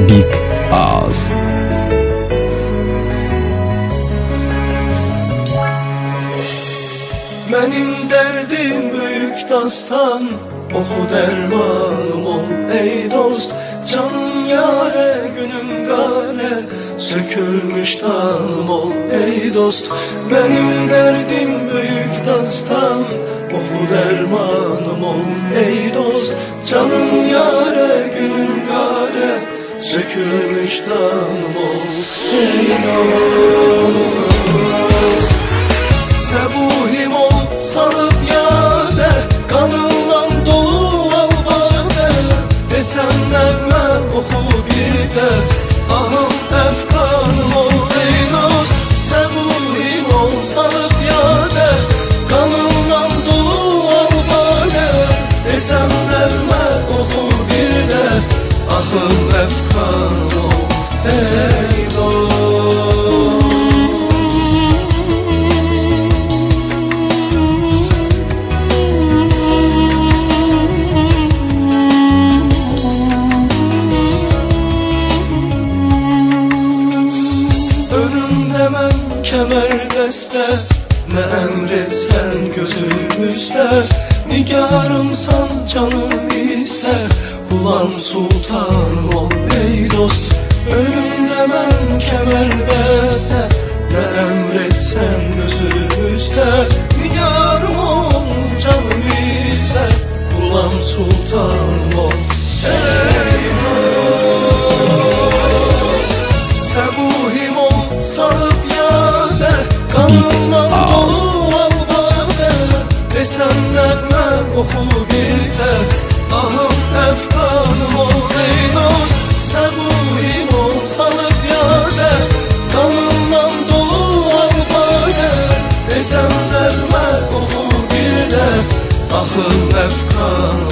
Big Ağız. Benim derdim büyük dastan, oku dermanım ol ey dost. Canım yare, günüm gare, sökülmüş tanım ol ey dost. Benim derdim büyük dastan, oku dermanım ol ey dost. Canım yare, günüm gare, sökülmüş tanım ol ey dost. Sebuhim ol salıp yâde, kanınla dolu al bade. Desem nevme oku bir de, ahım efkanım ol ey dost. Sebuhim ol salıp yâde, kanınla dolu al bade. Desem nevme oku bir de, ahım efkanım ol ey dost. Kemer deste, ne emretsen gözüm üste. Nigarımsan canım iste, ulan sultanım ol ey dost. Ölüm demem kemer beste, ne emretsen gözüm üste. Nigarım ol canım iste, ulan sultanım ol ey dost. Sebuhim ol salıp kanımdan dolu al bade. Desem nevme oku bir de, ahım efkanım ol ey dost. Sebuhim ol salıp yâde, kanımdan dolu al bade. Desem nevme oku bir de, ahım efkanım